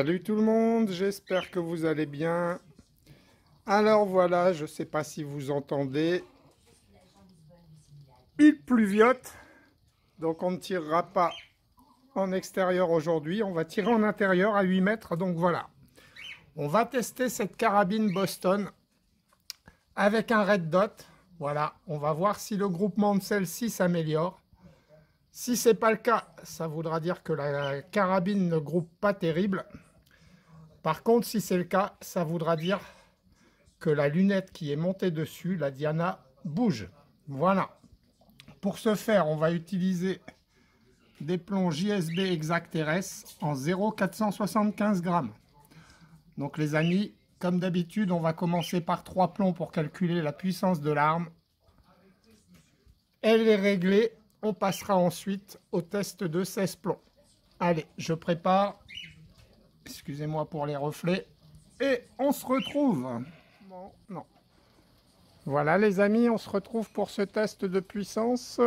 Salut tout le monde, j'espère que vous allez bien. Alors voilà, je ne sais pas si vous entendez, il pluviote, donc on ne tirera pas en extérieur aujourd'hui, on va tirer en intérieur à 8 mètres, donc voilà. On va tester cette carabine Boston avec un red dot, voilà, on va voir si le groupement de celle-ci s'améliore. Si ce n'est pas le cas, ça voudra dire que la carabine ne groupe pas terrible. Par contre, si c'est le cas, ça voudra dire que la lunette qui est montée dessus, la Diana, bouge. Voilà. Pour ce faire, on va utiliser des plombs JSB Exact RS en 0,475 grammes. Donc les amis, comme d'habitude, on va commencer par 3 plombs pour calculer la puissance de l'arme. Elle est réglée. On passera ensuite au test de 16 plombs. Allez, je prépare. Excusez-moi pour les reflets. Et on se retrouve. Bon, non. Voilà les amis, on se retrouve pour ce test de puissance.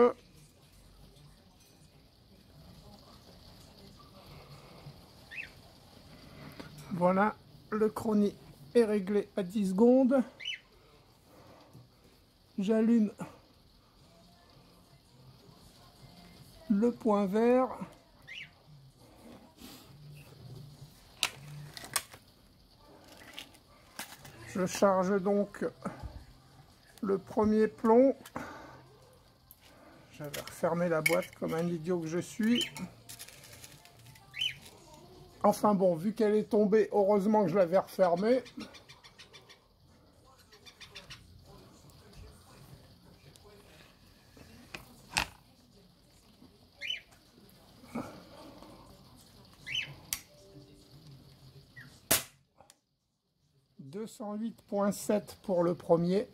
Voilà, le chronie est réglé à 10 secondes. J'allume le point vert. Je charge donc le premier plomb. J'avais refermé la boîte comme un idiot que je suis. Enfin bon, vu qu'elle est tombée, heureusement que je l'avais refermée. « 208,7 pour le premier. »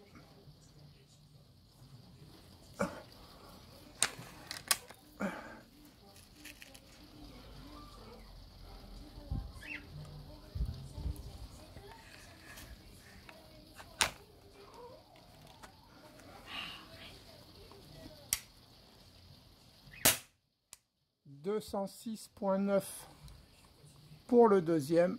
206,9 pour le deuxième.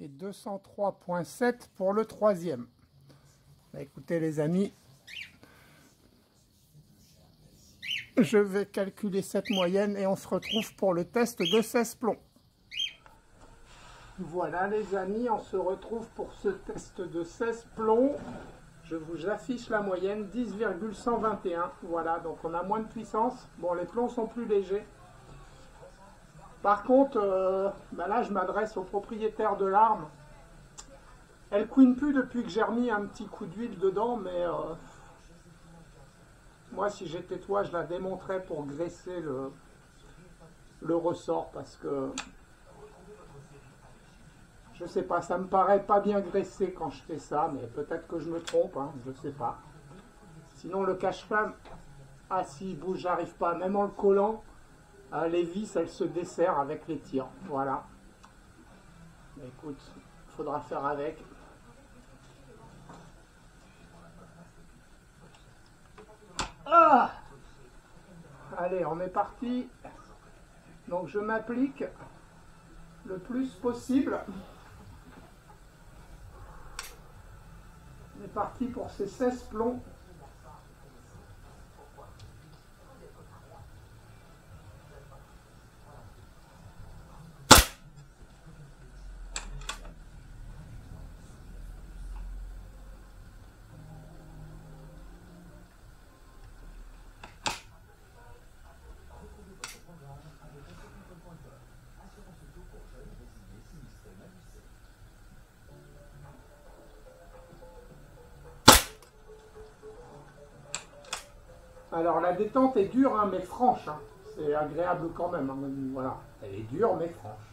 Et 203,7 pour le troisième. Bah, écoutez les amis, je vais calculer cette moyenne et on se retrouve pour le test de 16 plombs. Voilà les amis, on se retrouve pour ce test de 16 plombs. Je vous affiche la moyenne, 10,121. Voilà, donc on a moins de puissance. Bon, les plombs sont plus légers. Par contre, bah là je m'adresse au propriétaire de l'arme. Elle couine plus depuis que j'ai remis un petit coup d'huile dedans, mais moi si j'étais toi je la démonterais pour graisser le ressort, parce que je sais pas, ça me paraît pas bien graissé quand je fais ça, mais peut-être que je me trompe, hein, je sais pas. Sinon le cache-flamme, ah si il bouge, j'arrive pas, même en le collant, les vis elles se desserrent avec les tirs, voilà. Mais écoute, il faudra faire avec. Ah, allez, on est parti. Donc je m'applique le plus possible. On est parti pour ces 16 plombs. Alors la détente est dure, hein, mais franche. Hein. C'est agréable quand même. Hein. Voilà, elle est dure, mais franche.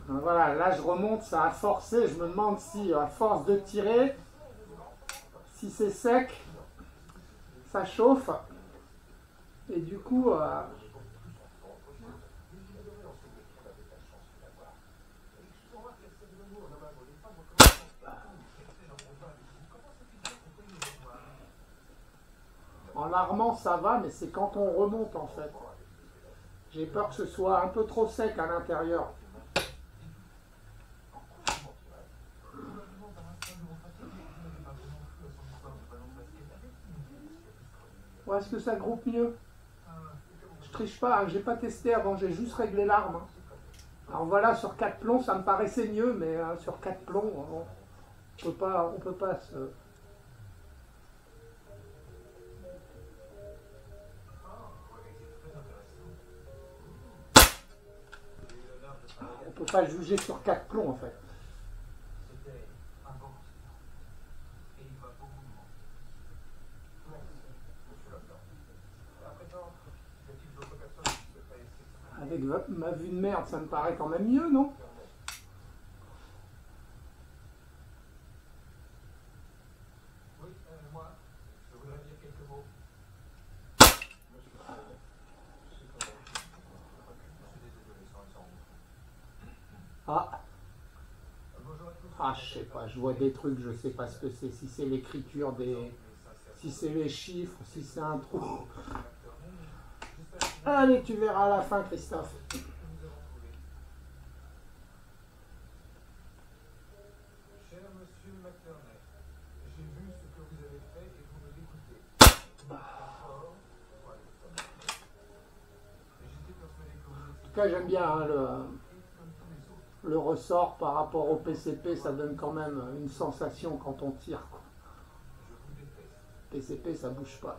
Voilà, là je remonte, ça a forcé. Je me demande si à force de tirer, si c'est sec, ça chauffe. Et du coup, en l'armant ça va, mais c'est quand on remonte en fait. J'ai peur que ce soit un peu trop sec à l'intérieur. Ou est-ce que ça groupe mieux? Je triche pas, hein, j'ai pas testé avant, j'ai juste réglé l'arme. Hein. Alors voilà, sur 4 plombs, ça me paraissait mieux, mais sur 4 plombs, on peut pas se... On peut pas juger sur 4 plombs en fait. Avec ma vue de merde, ça me paraît quand même mieux, non? Ah. Ah, je sais pas, je vois des trucs, je sais pas ce que c'est, si c'est l'écriture des... si c'est les chiffres, si c'est un trou. Allez, tu verras à la fin, Christophe. Cher monsieur McTurney, j'ai vu ce que vous avez fait et vous me dégoûtez. En tout cas, j'aime bien hein, le ressort par rapport au PCP, ça donne quand même une sensation quand on tire. Quoi. PCP, ça bouge pas.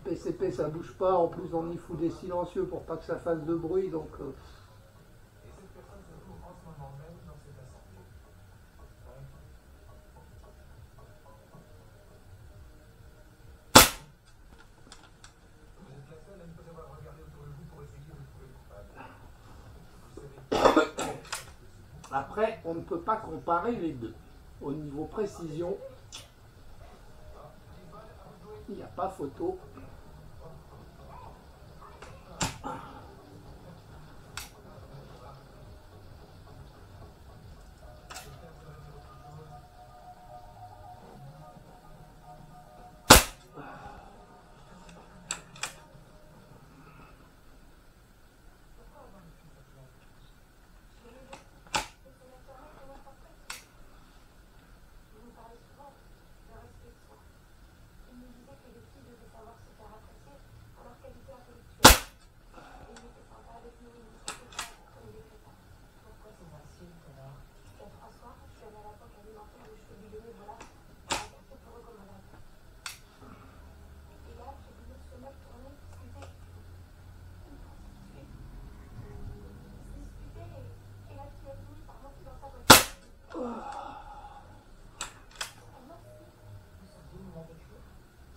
PCP, ça bouge pas. En plus, on y fout des silencieux pour pas que ça fasse de bruit. Donc, après, on ne peut pas comparer les deux. Au niveau précision, il n'y a pas photo.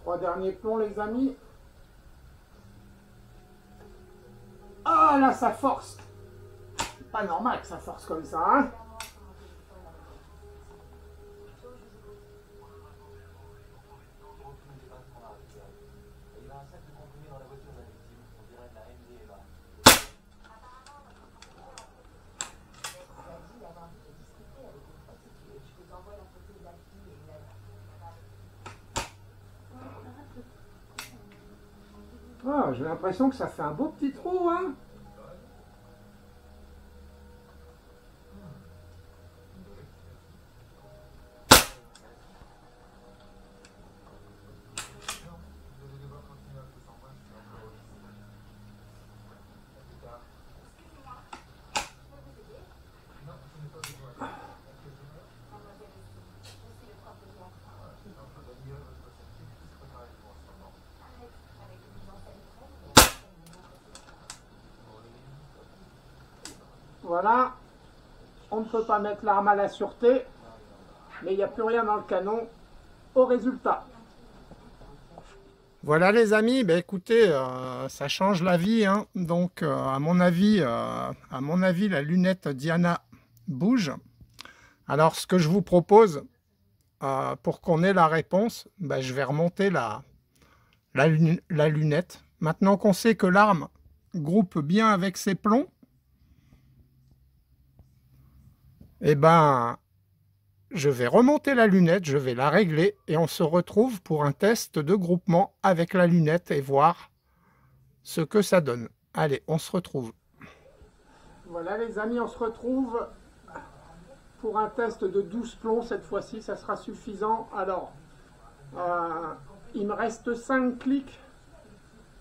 Trois derniers plombs, les amis. Ah, là, ça force. C'est pas normal que ça force comme ça, hein. Ah, j'ai l'impression que ça fait un beau petit trou, hein. Voilà, on ne peut pas mettre l'arme à la sûreté, mais il n'y a plus rien dans le canon au résultat. Voilà les amis, ben écoutez, ça change la vie, hein. Donc à mon avis, la lunette Diana bouge. Alors ce que je vous propose, pour qu'on ait la réponse, ben, je vais remonter la lunette. Maintenant qu'on sait que l'arme groupe bien avec ses plombs, eh ben, je vais remonter la lunette, je vais la régler et on se retrouve pour un test de groupement avec la lunette et voir ce que ça donne. Allez, on se retrouve. Voilà les amis, on se retrouve pour un test de 12 plombs cette fois-ci, ça sera suffisant. Alors, il me reste 5 clics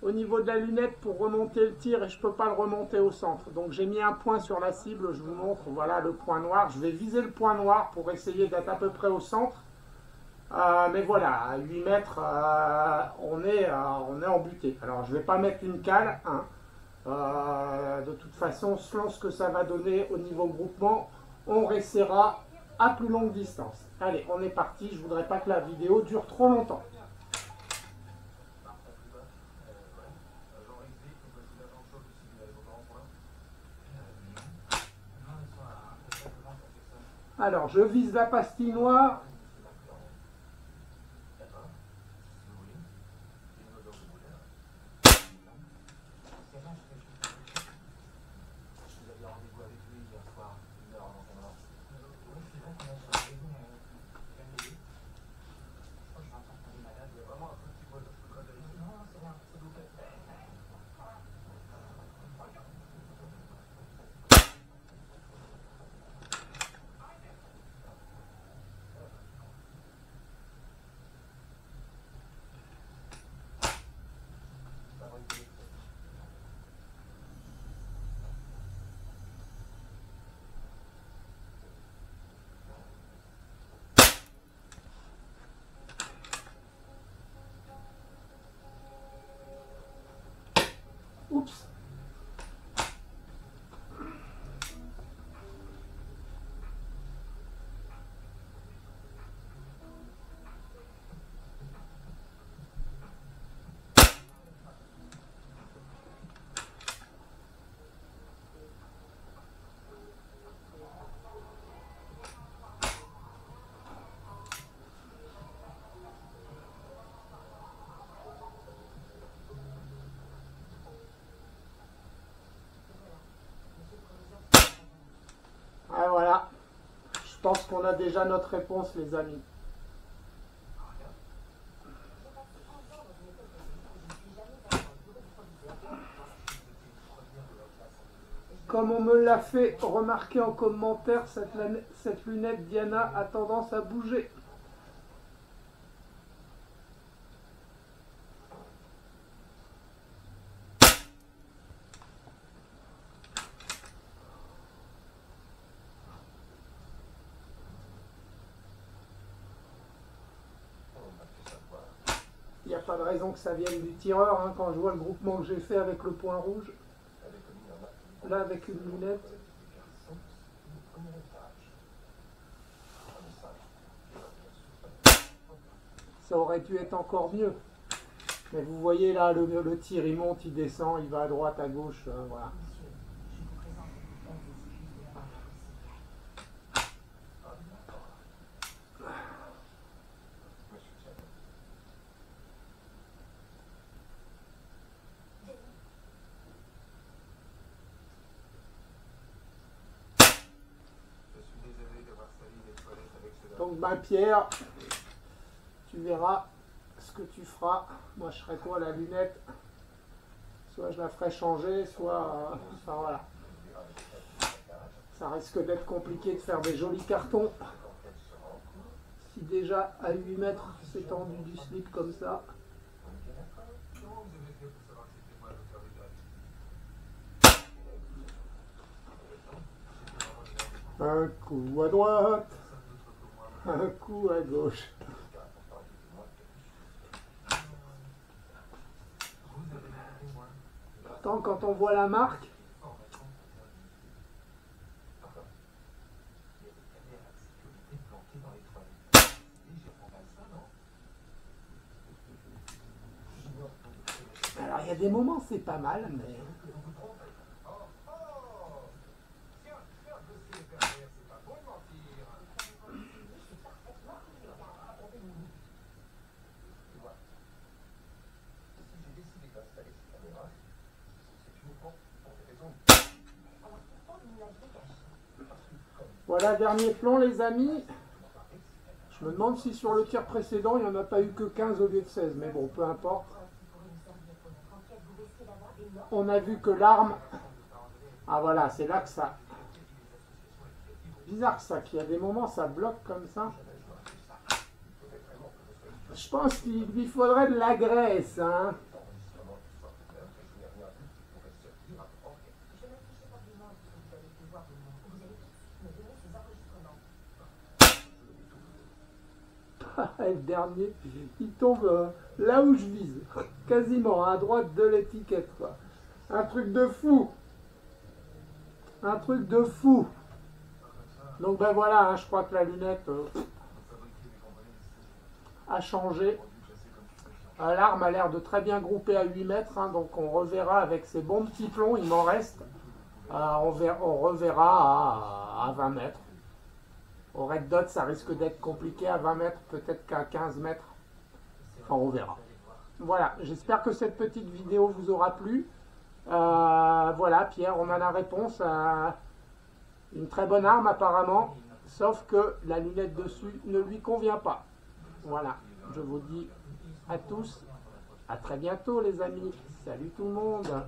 au niveau de la lunette pour remonter le tir et je ne peux pas le remonter au centre. Donc j'ai mis un point sur la cible, je vous montre, voilà le point noir. Je vais viser le point noir pour essayer d'être à peu près au centre. Mais voilà, à 8 mètres, on est embuté. Alors je ne vais pas mettre une cale, hein. De toute façon, selon ce que ça va donner au niveau groupement, on réessaiera à plus longue distance. Allez, on est parti, je ne voudrais pas que la vidéo dure trop longtemps. Alors, je vise la pastille noire. Oups. Ah, voilà, je pense qu'on a déjà notre réponse les amis. Comme on me l'a fait remarquer en commentaire, cette lunette Diana a tendance à bouger. Il n'y a pas de raison que ça vienne du tireur, hein, quand je vois le groupement que j'ai fait avec le point rouge. Là, avec une lunette. Ça aurait dû être encore mieux. Mais vous voyez là, le tir, il monte, il descend, il va à droite, à gauche, voilà. Donc ma Pierre, tu verras ce que tu feras. Moi je ferai quoi, la lunette? Soit je la ferai changer, soit... enfin voilà. Ça risque d'être compliqué de faire des jolis cartons. Si déjà à 8 mètres c'est tendu du slip comme ça. Un coup à droite, un coup à gauche. Pourtant, quand on voit la marque, y a des moments, c'est pas mal, mais... Voilà, dernier plan, les amis. Je me demande si sur le tir précédent, il n'y en a pas eu que 15 au lieu de 16. Mais bon, peu importe. On a vu que l'arme... Ah voilà, c'est là que ça... Bizarre ça, qu'il y a des moments, ça bloque comme ça. Je pense qu'il lui faudrait de la graisse, hein. Le dernier, il tombe là où je vise, quasiment à droite de l'étiquette, quoi. Un truc de fou, un truc de fou. Donc ben voilà, hein, je crois que la lunette a changé. L'arme a l'air de très bien grouper à 8 mètres, hein, donc on reverra avec ces bons petits plombs, il m'en reste, on reverra à 20 mètres. Au red dot, ça risque d'être compliqué à 20 mètres, peut-être qu'à 15 mètres. Enfin, on verra. Voilà, j'espère que cette petite vidéo vous aura plu. Voilà, Pierre, on a la réponse à une très bonne arme apparemment, sauf que la lunette dessus ne lui convient pas. Voilà, je vous dis à tous, à très bientôt les amis. Salut tout le monde.